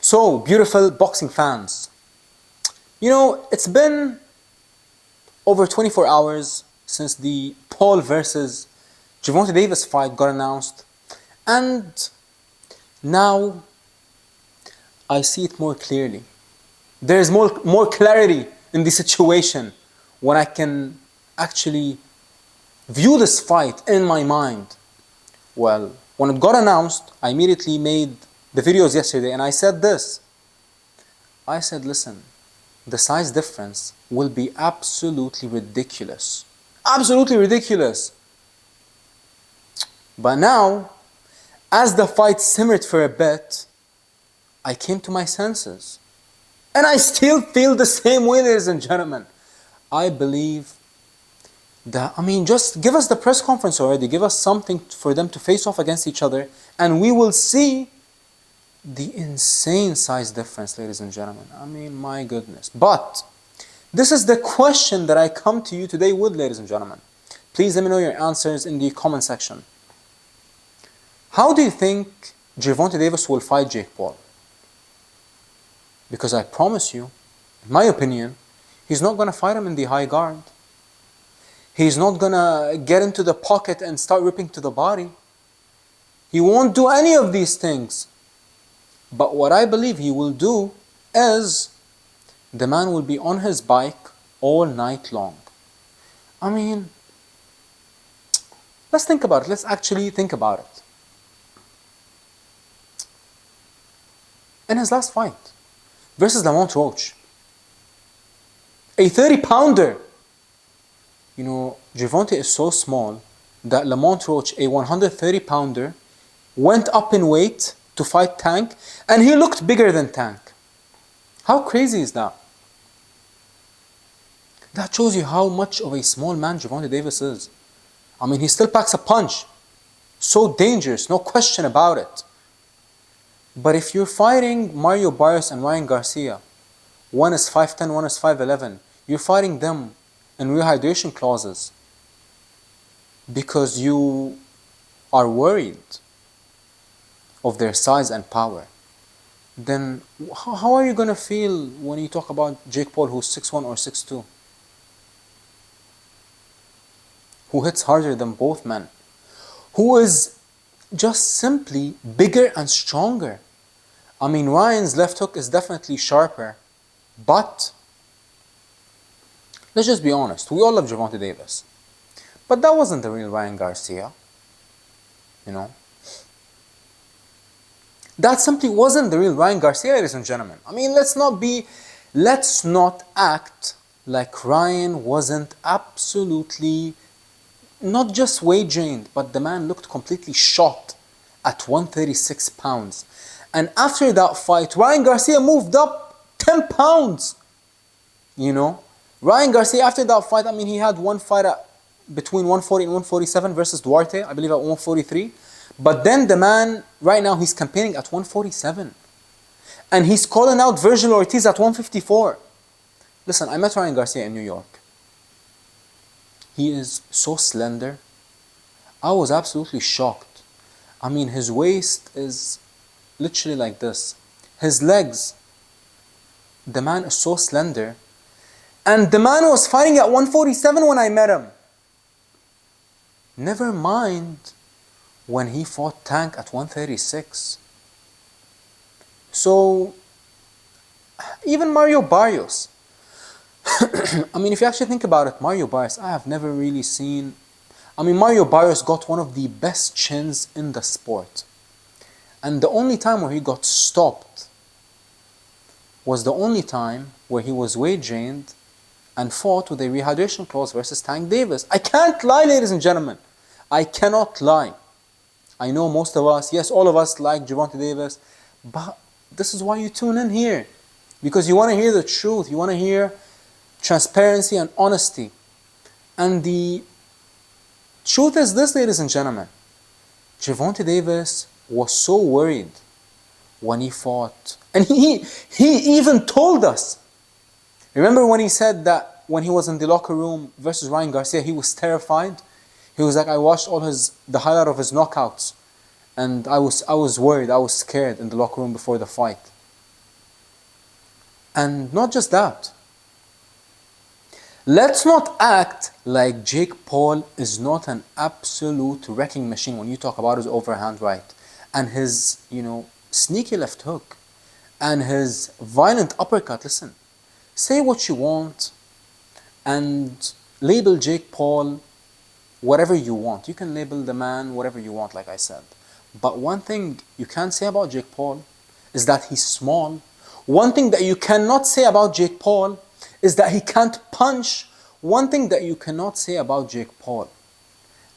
So, beautiful boxing fans, you know, it's been over 24 hours since the Paul versus Gervonta Davis fight got announced, and now I see it more clearly. There is more clarity in the situation when I can actually view this fight in my mind. Well, when it got announced, I immediately made the videos yesterday and I said this. I said, listen, the size difference will be absolutely ridiculous. Absolutely ridiculous. But now, as the fight simmered for a bit, I came to my senses. And I still feel the same way, ladies and gentlemen. I believe that, just give us the press conference already. Give us something for them to face off against each other. And we will see the insane size difference, ladies and gentlemen. My goodness. But this is the question that I come to you today with, ladies and gentlemen. Please let me know your answers in the comment section. How do you think Gervonta Davis will fight Jake Paul? Because I promise you, in my opinion, he's not going to fight him in the high guard. He's not going to get into the pocket and start ripping to the body. He won't do any of these things. But what I believe he will do is the man will be on his bike all night long. Let's think about it. Let's actually think about it. In his last fight versus Lamont Roach, a 30-pounder. You know, Gervonta is so small that Lamont Roach, a 130-pounder, went up in weight to fight Tank, and he looked bigger than Tank. How crazy is that? That shows you how much of a small man Gervonta Davis is. He still packs a punch. So dangerous, no question about it. But if you're fighting Mario Barrios and Ryan Garcia, one is 5'10", one is 5'11", you're fighting them in rehydration clauses because you are worried of their size and power, then how are you going to feel when you talk about Jake Paul, who's 6'1" or 6'2", who hits harder than both men, who is just simply bigger and stronger? Ryan's left hook is definitely sharper, but let's just be honest, we all love Gervonta Davis. But that wasn't the real Ryan Garcia, you know. That simply wasn't the real Ryan Garcia, ladies and gentlemen. Let's not act like Ryan wasn't absolutely not just weight drained, but the man looked completely shot at 136 pounds. And after that fight, Ryan Garcia moved up 10 pounds. You know, Ryan Garcia, after that fight, he had one fight between 140 and 147 versus Duarte, I believe at 143. But then the man, right now, he's campaigning at 147. And he's calling out Virgil Ortiz at 154. Listen, I met Ryan Garcia in New York. He is so slender. I was absolutely shocked. His waist is literally like this. His legs, the man is so slender. And the man was fighting at 147 when I met him. Never mind when he fought Tank at 136. So, even Mario Barrios. If you actually think about it, Mario Barrios, I have never really seen... Mario Barrios got one of the best chins in the sport. And the only time where he got stopped was the only time where he was weight drained and fought with a rehydration clause versus Tank Davis. I can't lie, ladies and gentlemen. I cannot lie. I know most of us, yes, all of us like Gervonta Davis, but this is why you tune in here. Because you want to hear the truth. You want to hear transparency and honesty. And the truth is this, ladies and gentlemen. Gervonta Davis was so worried when he fought. And he even told us. Remember when he said that when he was in the locker room versus Ryan Garcia, he was terrified? He was like, I watched the highlight of his knockouts. And I was worried, I was scared in the locker room before the fight. And not just that. Let's not act like Jake Paul is not an absolute wrecking machine when you talk about his overhand right and his, sneaky left hook and his violent uppercut. Listen, say what you want and label Jake Paul whatever you want. You can label the man whatever you want, like I said. But one thing you can't say about Jake Paul is that he's small. One thing that you cannot say about Jake Paul is that he can't punch. One thing that you cannot say about Jake Paul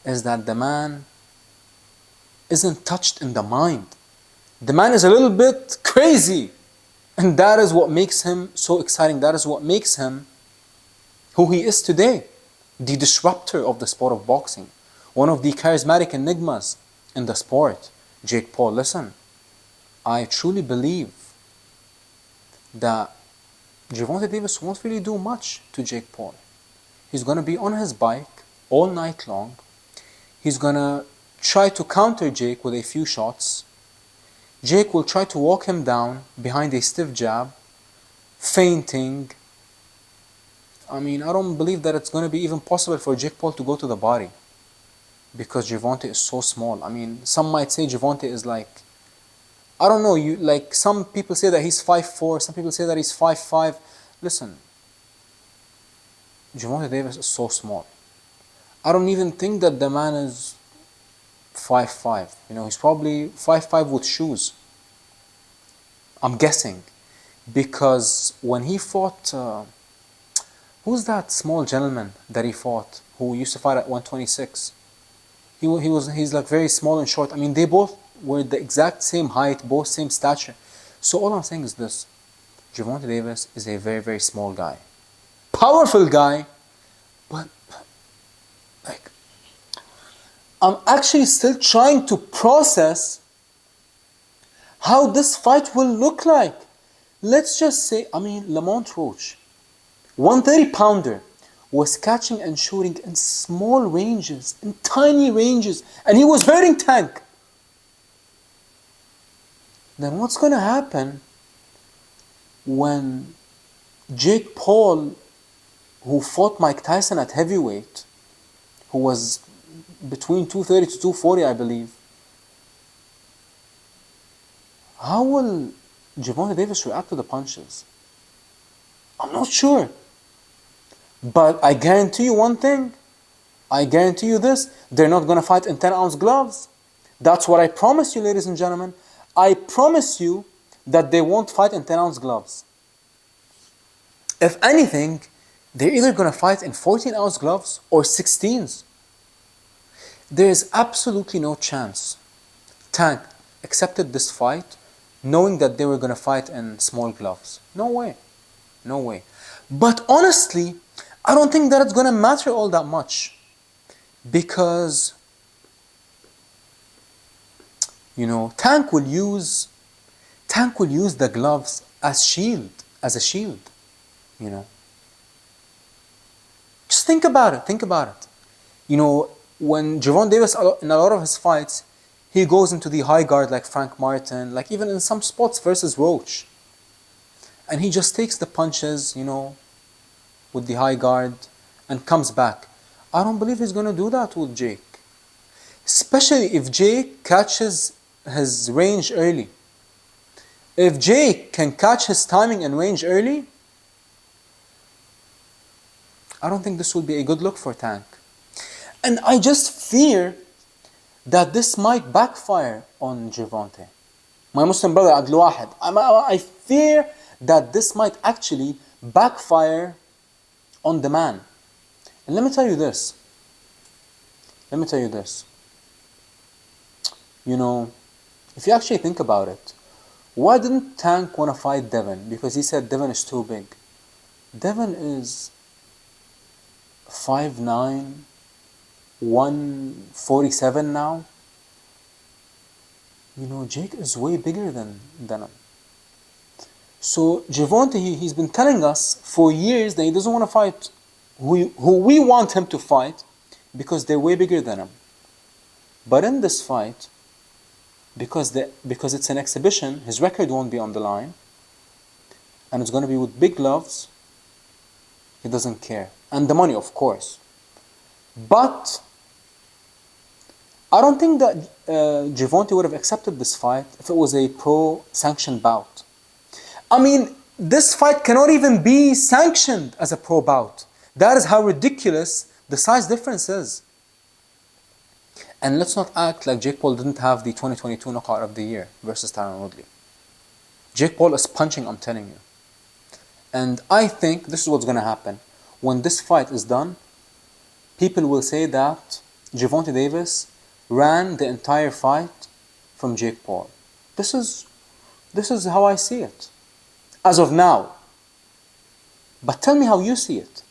is that the man isn't touched in the mind. The man is a little bit crazy. And that is what makes him so exciting. That is what makes him who he is today. The disruptor of the sport of boxing. One of the charismatic enigmas in the sport. Jake Paul, listen, I truly believe that Gervonta Davis won't really do much to Jake Paul. He's going to be on his bike all night long. He's going to try to counter Jake with a few shots. Jake will try to walk him down behind a stiff jab, feinting. I don't believe that it's going to be even possible for Jake Paul to go to the body because Gervonta is so small. Some might say Gervonta is like, I don't know, some people say that he's 5'4", some people say that he's 5'5". Listen, Gervonta Davis is so small. I don't even think that the man is 5'5". He's probably 5'5" with shoes. I'm guessing. Because when he fought, who's that small gentleman that he fought who used to fight at 126? He's like very small and short. They both were the exact same height, both same stature. So all I'm saying is this. Gervonta Davis is a very, very small guy. Powerful guy, but I'm actually still trying to process how this fight will look like. Let's just say, Lamont Roach, 130-pounder, was catching and shooting in small ranges, in tiny ranges, and he was hurting Tank. Then what's going to happen when Jake Paul, who fought Mike Tyson at heavyweight, who was between 230 to 240, I believe, how will Gervonta Davis react to the punches? I'm not sure. But I guarantee you one thing. I guarantee you this. They're not going to fight in 10-ounce gloves. That's what I promise you, ladies and gentlemen. I promise you that they won't fight in 10-ounce gloves. If anything, they're either going to fight in 14-ounce gloves or 16s. There is absolutely no chance Tank accepted this fight knowing that they were going to fight in small gloves. No way. No way. But honestly, I don't think that it's going to matter all that much. Because, Tank will use the gloves as a shield. Just think about it. When Gervonta Davis, in a lot of his fights, he goes into the high guard like Frank Martin, like even in some spots versus Roach. And he just takes the punches, with the high guard and comes back. I don't believe he's going to do that with Jake. Especially if Jake catches his range early. If Jake can catch his timing and range early, I don't think this will be a good look for Tank. And I just fear that this might backfire on Gervonta. My Muslim brother, Adl Wahid. I fear that this might actually backfire on the man. And let me tell you this. If you actually think about it, why didn't Tank want to fight Devin? Because he said Devin is too big. Devin is 5'9", 147 now. Jake is way bigger than him. So Gervonta, he's been telling us for years that he doesn't want to fight who we want him to fight because they're way bigger than him. But in this fight, because it's an exhibition, his record won't be on the line. and it's going to be with big gloves, he doesn't care. And the money, of course. But I don't think that Gervonta would have accepted this fight if it was a pro-sanctioned bout. I mean, this fight cannot even be sanctioned as a pro bout. That is how ridiculous the size difference is. And let's not act like Jake Paul didn't have the 2022 knockout of the year versus Tyron Woodley. Jake Paul is punching, I'm telling you. And I think this is what's going to happen. When this fight is done, people will say that Gervonta Davis ran the entire fight from Jake Paul. This is how I see it, as of now. But tell me how you see it.